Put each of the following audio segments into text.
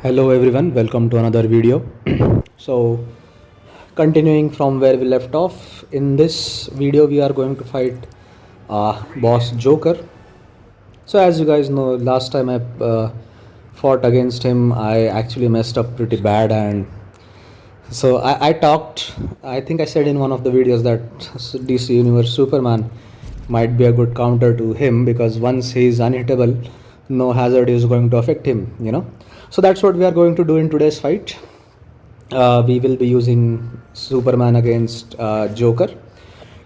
Hello everyone, welcome to another video. So continuing from where we left off, in this video we are going to fight boss Joker. So as you guys know, last time I fought against him, I actually messed up pretty bad, and so I think I said in one of the videos that DC Universe Superman might be a good counter to him, because once he is unhittable, no hazard is going to affect him. So that's what we are going to do in today's fight. We will be using Superman against Joker.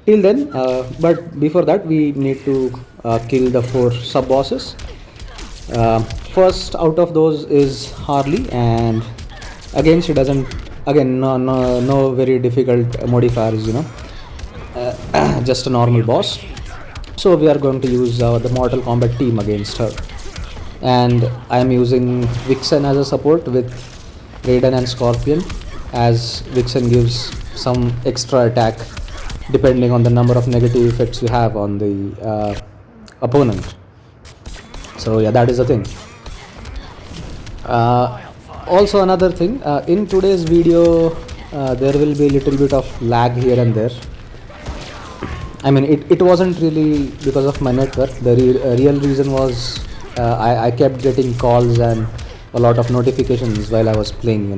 Till then, but before that, we need to kill the 4 sub bosses. First out of those is Harley, and again she doesn't. Again, no very difficult modifiers. Just a normal boss. So we are going to use the Mortal Kombat team against her, and I am using Vixen as a support with Raiden and Scorpion, as Vixen gives some extra attack depending on the number of negative effects you have on the opponent. So yeah, that is the thing. Also another thing, in today's video there will be a little bit of lag here and there. I mean, it wasn't really because of my network. The real reason was I kept getting calls and a lot of notifications while I was playing,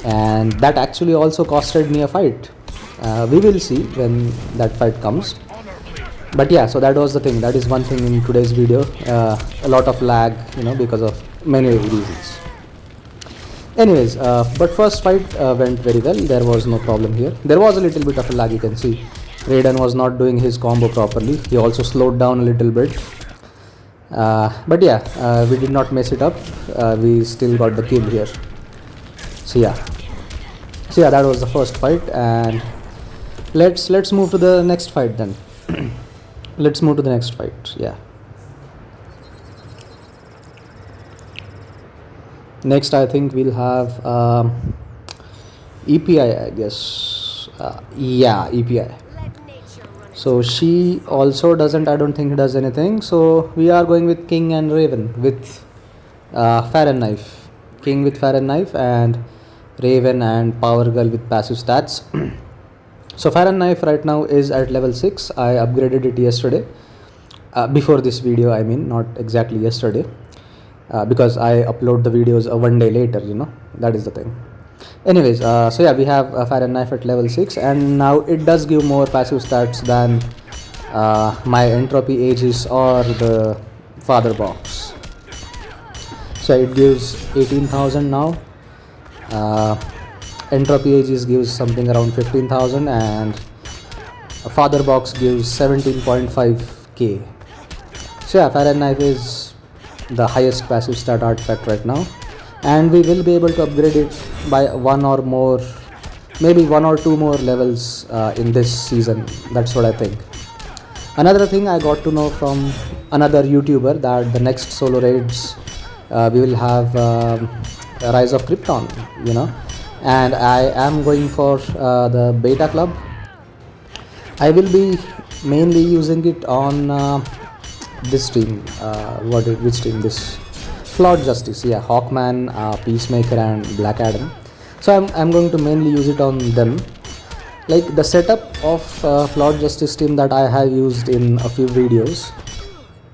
and that actually also costed me a fight. We will see when that fight comes. But yeah, so that was the thing. That is one thing in today's video. A lot of lag, because of many reasons. Anyways, but first fight went very well. There was no problem here. There was a little bit of a lag, you can see. Raiden was not doing his combo properly. He also slowed down a little bit. But yeah, we did not mess it up. We still got the kill here. So yeah, that was the first fight, and let's move to the next fight then. Let's move to the next fight. Yeah. Next, I think we'll have EPI, I guess. Yeah, EPI. So she also doesn't, I don't think does anything. So we are going with King and Raven with Fire and Knife. King with Fire and Knife, and Raven and Power Girl with passive stats. So Fire and Knife right now is at level 6. I upgraded it yesterday. Before this video, I mean, not exactly yesterday. Because I upload the videos one day later, that is the thing. Anyways, so yeah, we have Fire and Knife at level 6, and now it does give more passive stats than my Entropy Aegis or the Father Box. So it gives 18,000 now. Entropy Aegis gives something around 15,000, and Father Box gives 17.5k. So yeah, Fire and Knife is the highest passive stat artifact right now, and we will be able to upgrade it by one or more, maybe 1 or 2 more levels in this season. That's what I think. Another thing I got to know from another YouTuber, that the next solo raids we will have Rise of Krypton, and I am going for the beta club. I will be mainly using it on this team. Which team? This Flawed Justice. Yeah, Hawkman, Peacemaker, and Black Adam. So I'm going to mainly use it on them. Like the setup of Flawed Justice team that I have used in a few videos.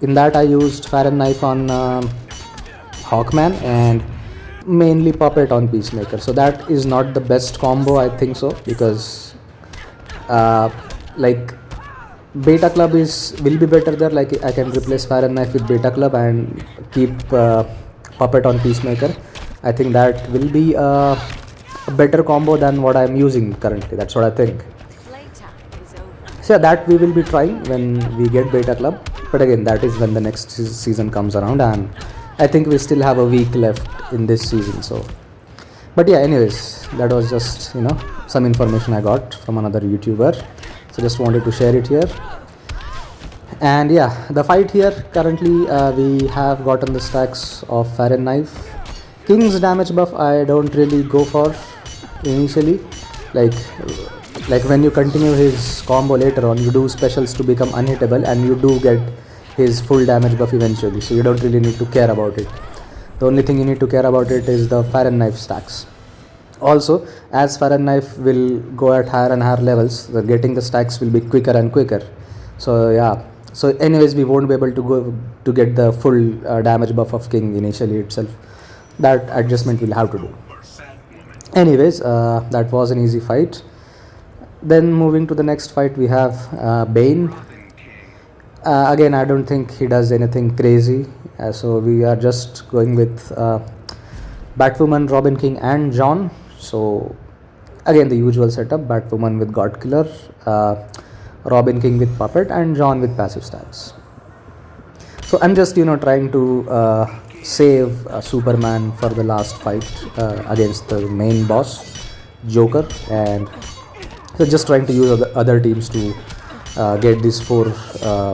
In that I used Fire and Knife on Hawkman and mainly Puppet on Peacemaker. So that is not the best combo, I think so, because like Beta Club will be better there. Like I can replace Fire and Knife with Beta Club and keep Puppet on Peacemaker. I think that will be a better combo than what I am using currently. That's what I think. So yeah, that we will be trying when we get Beta Club. But again, that is when the next season comes around, and I think we still have a week left in this season. So, but yeah, anyways, that was just some information I got from another YouTuber. So just wanted to share it here. And yeah, the fight here currently we have gotten the stacks of Fire and Knife. King's damage buff I don't really go for initially. Like when you continue his combo later on, you do specials to become unhittable, and you do get his full damage buff eventually. So you don't really need to care about it. The only thing you need to care about it is the fire and knife stacks. Also, as fire and knife will go at higher and higher levels, getting the stacks will be quicker and quicker. So yeah, so anyways we won't be able to go to get the full damage buff of king initially itself. That adjustment we'll have to do. Anyways, that was an easy fight. Then moving to the next fight, we have Bane. Again, I don't think he does anything crazy, so we are just going with Batwoman, Robin King and John. So again the usual setup: Batwoman with God Killer, Robin King with Puppet, and John with passive stacks. So I'm just trying to save Superman for the last fight against the main boss Joker, and so just trying to use other teams to get these 4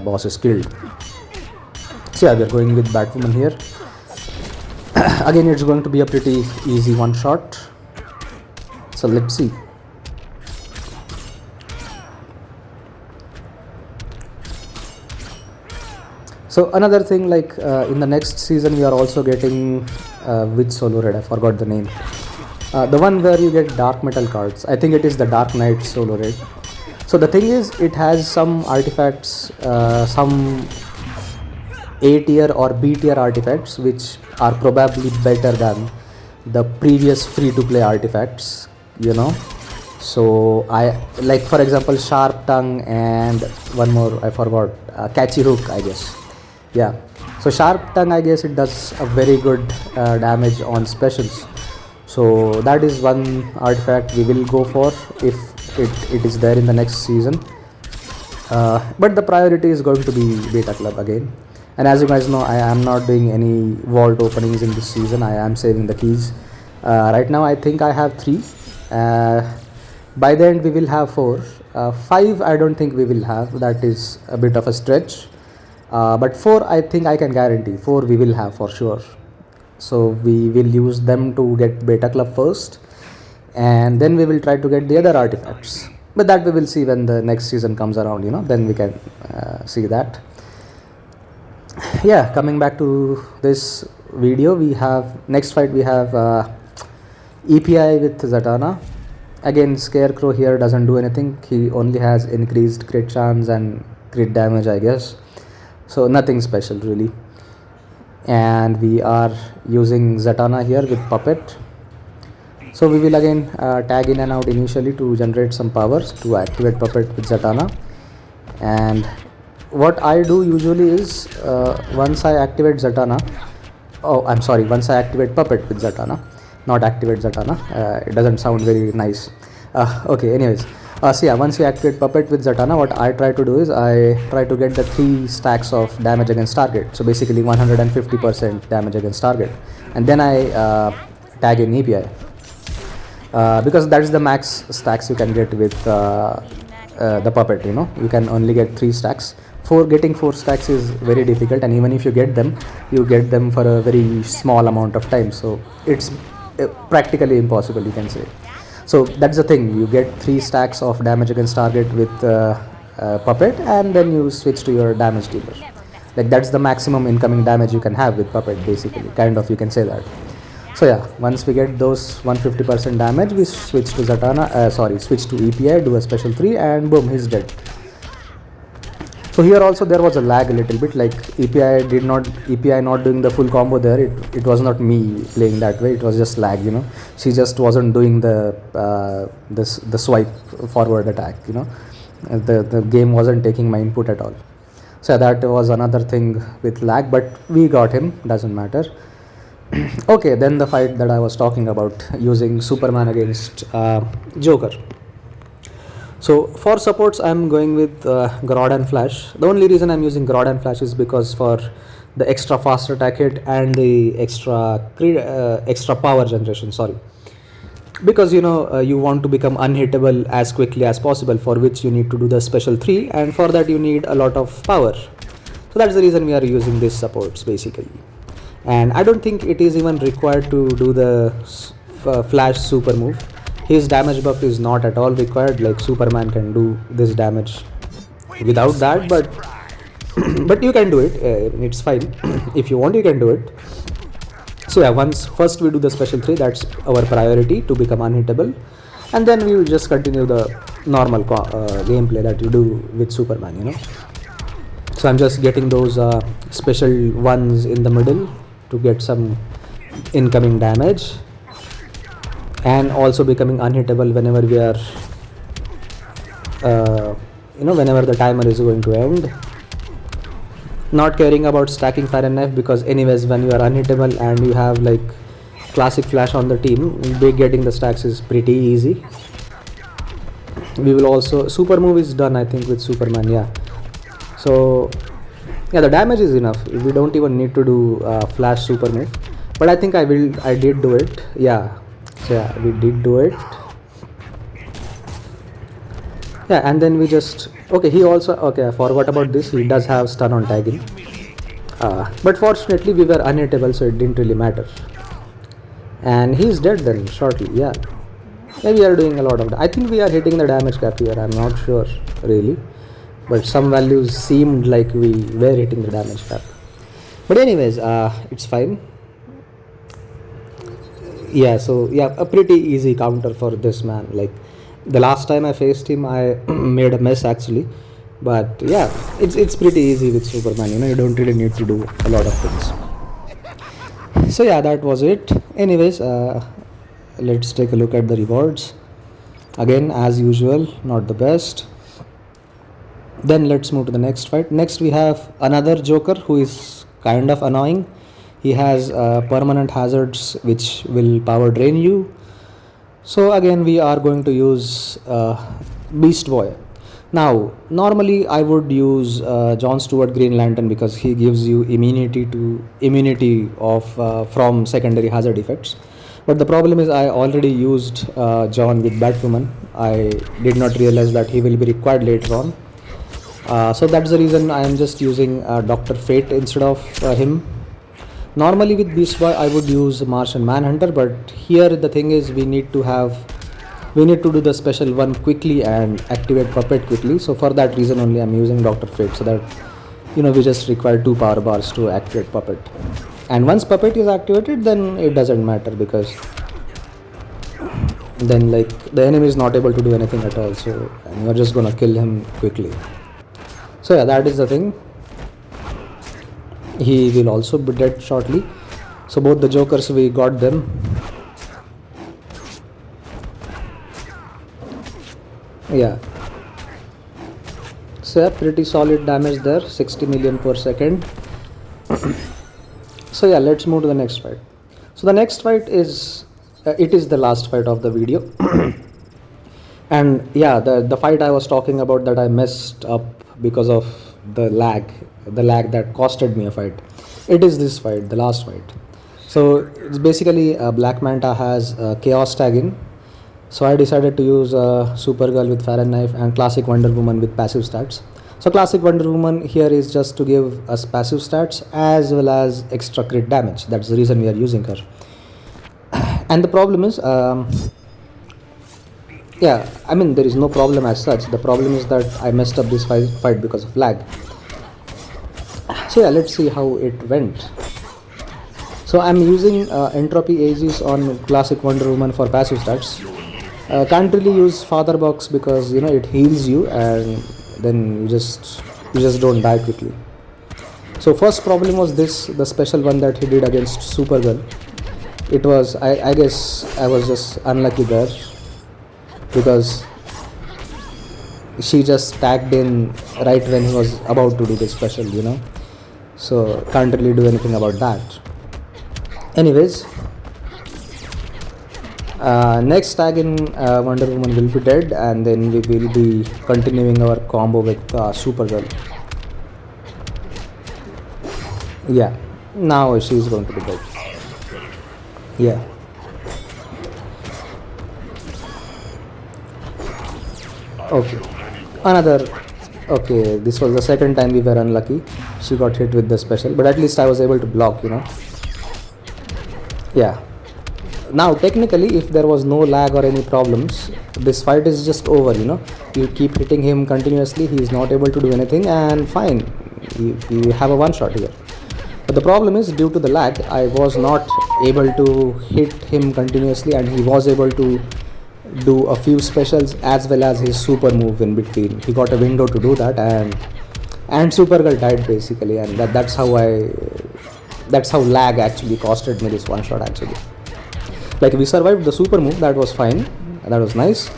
bosses killed. So yeah, we're going with Batwoman here. Again, it's going to be a pretty easy one shot. So let's see. So another thing, like in the next season, we are also getting which solo raid? I forgot the name. The one where you get dark metal cards. I think it is the Dark Knight solo raid. So the thing is, it has some artifacts, some A tier or B tier artifacts, which are probably better than the previous free to play artifacts. So I like, for example, Sharp Tongue and one more I forgot, Catchy Hook, I guess. Yeah, so Sharp Tongue, I guess it does a very good damage on specials. So that is one artifact we will go for if it is there in the next season. But the priority is going to be Beta Club again. And as you guys know, I am not doing any vault openings in this season. I am saving the keys. Right now I think I have 3. By the end we will have 4. 5 I don't think we will have. That is a bit of a stretch. But 4 I think I can guarantee. 4 we will have for sure. So we will use them to get Beta Club first, and then we will try to get the other artifacts. But that we will see when the next season comes around, then we can see that. Yeah, coming back to this video, we have next fight, we have EPI with Zatanna. Again, Scarecrow here doesn't do anything. He only has increased crit chance and crit damage, I guess. So nothing special really. And we are using Zatanna here with Puppet. So we will again tag in and out initially to generate some powers to activate Puppet with Zatanna. And what I do usually is once I activate Zatanna, once I activate Puppet with Zatanna, not activate Zatanna, it doesn't sound very nice. Okay, anyways, so yeah, once you activate Puppet with Zatanna, what I try to do is I try to get the 3 stacks of damage against target. So basically 150% damage against target, and then I tag in EPI because that is the max stacks you can get with the Puppet. You can only get 3 stacks. Getting 4 stacks is very difficult, and even if you get them for a very small amount of time. So it's practically impossible, you can say. So that's the thing, you get 3 stacks of damage against target with Puppet, and then you switch to your damage dealer. Like that's the maximum incoming damage you can have with Puppet, basically, kind of, you can say that. So yeah, once we get those 150% damage, we switch to switch to EPI, do a special 3, and boom, he's dead. So here also there was a lag a little bit, like EPI not doing the full combo there. It was not me playing that way, it was just lag, she just wasn't doing the swipe forward attack, the game wasn't taking my input at all. So that was another thing with lag, but we got him, doesn't matter. Okay, then the fight that I was talking about, using Superman against Joker. So for supports, I'm going with Grodd and Flash. The only reason I'm using Grodd and Flash is because for the extra fast attack hit and the extra power generation, because you want to become unhittable as quickly as possible, for which you need to do the special 3, and for that you need a lot of power. So that's the reason we are using these supports basically. And I don't think it is even required to do the Flash super move. His damage buff is not at all required, like Superman can do this damage without that, but you can do it, it's fine. If you want, you can do it. So yeah, once first we do the special 3, that's our priority to become unhittable, and then we will just continue the normal gameplay that you do with Superman, So I'm just getting those special ones in the middle to get some incoming damage, and also becoming unhittable whenever we are whenever the timer is going to end. Not caring about stacking fire and knife, because anyways when you are unhittable and you have like classic flash on the team, getting the stacks is pretty easy. We will also super move is done, I think, with Superman. Yeah, so yeah, the damage is enough. We don't even need to do flash super move, but I think I did do it. Yeah, so yeah, we did do it. Yeah, and then we just he also I forgot about this, he does have stun on tagging, but fortunately we were unhittable, so it didn't really matter, and he's dead then shortly. Yeah, we are doing a lot of I think we are hitting the damage cap here. I'm not sure really, but some values seemed like we were hitting the damage cap, but anyways it's fine. Yeah, so yeah, a pretty easy counter for this man. Like the last time I faced him, I made a mess actually, but yeah, it's pretty easy with Superman. You don't really need to do a lot of things. So yeah, that was it. Anyways, let's take a look at the rewards. Again, as usual, not the best. Then let's move to the next fight. Next we have another Joker who is kind of annoying. He has permanent hazards which will power drain you. So again we are going to use Beast Boy. Now normally I would use John Stewart Green Lantern, because he gives you immunity of from secondary hazard effects. But the problem is I already used John with Batwoman. I did not realize that he will be required later on. So that's the reason I am just using Dr. Fate instead of him. Normally with Beast Boy I would use Martian Manhunter, but here the thing is we need to do the special one quickly and activate Puppet quickly. So for that reason only I'm using Dr. Fate, so that we just require 2 power bars to activate Puppet. And once Puppet is activated, then it doesn't matter, because then like the enemy is not able to do anything at all, so and you're just gonna kill him quickly. So yeah, that is the thing. He will also be dead shortly. So both the Jokers, we got them. Yeah, so yeah, pretty solid damage there, 60 million per second. So yeah, let's move to the next fight. So the next fight is it is the last fight of the video. And yeah, the fight I was talking about that I messed up because of the lag that costed me a fight, it is this fight, the last fight. So it's basically Black Manta has chaos tagging, so I decided to use Supergirl with Fire and Knife and Classic Wonder Woman with passive stats. So Classic Wonder Woman here is just to give us passive stats as well as extra crit damage. That's the reason we are using her. And the problem is yeah, I mean there is no problem as such. The problem is that I messed up this fight because of lag. So yeah, let's see how it went. So I'm using Entropy Aegis on Classic Wonder Woman for passive stats. Can't really use Father Box because it heals you, and then you just don't die quickly. So first problem was this, the special one that he did against Supergirl. It was I guess I was just unlucky there, because she just tagged in right when he was about to do the special, so can't really do anything about that. Anyways, next tag in Wonder Woman will be dead, and then we will be continuing our combo with Supergirl. Yeah, now she's going to be dead. Yeah. Okay, okay, this was the second time we were unlucky. She got hit with the special, but at least I was able to block, Yeah, now technically if there was no lag or any problems, this fight is just over. You keep hitting him continuously, he is not able to do anything, and fine, you have a one shot here. But the problem is, due to the lag, I was not able to hit him continuously, and he was able to do a few specials as well as his super move in between. He got a window to do that, and Supergirl died basically, and that's how lag actually costed me this one shot actually. Like, we survived the super move, that was fine, that was nice,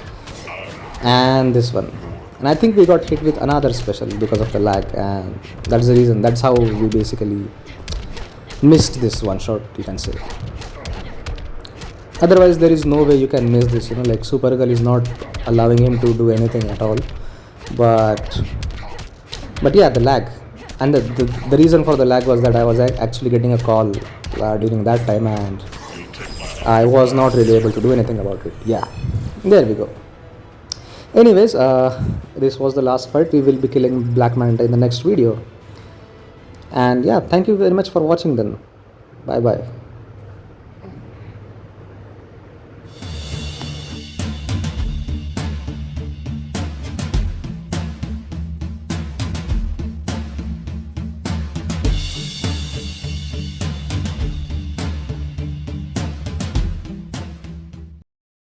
and this one, and I think we got hit with another special because of the lag, and that's the reason, that's how we basically missed this one shot, you can say. Otherwise there is no way you can miss this, like Supergirl is not allowing him to do anything at all. But yeah, the lag, and the reason for the lag was that I was actually getting a call during that time, and I was not really able to do anything about it. Yeah, there we go. Anyways, this was the last fight. We will be killing Black Manta in the next video, and yeah, thank you very much for watching then. Bye bye.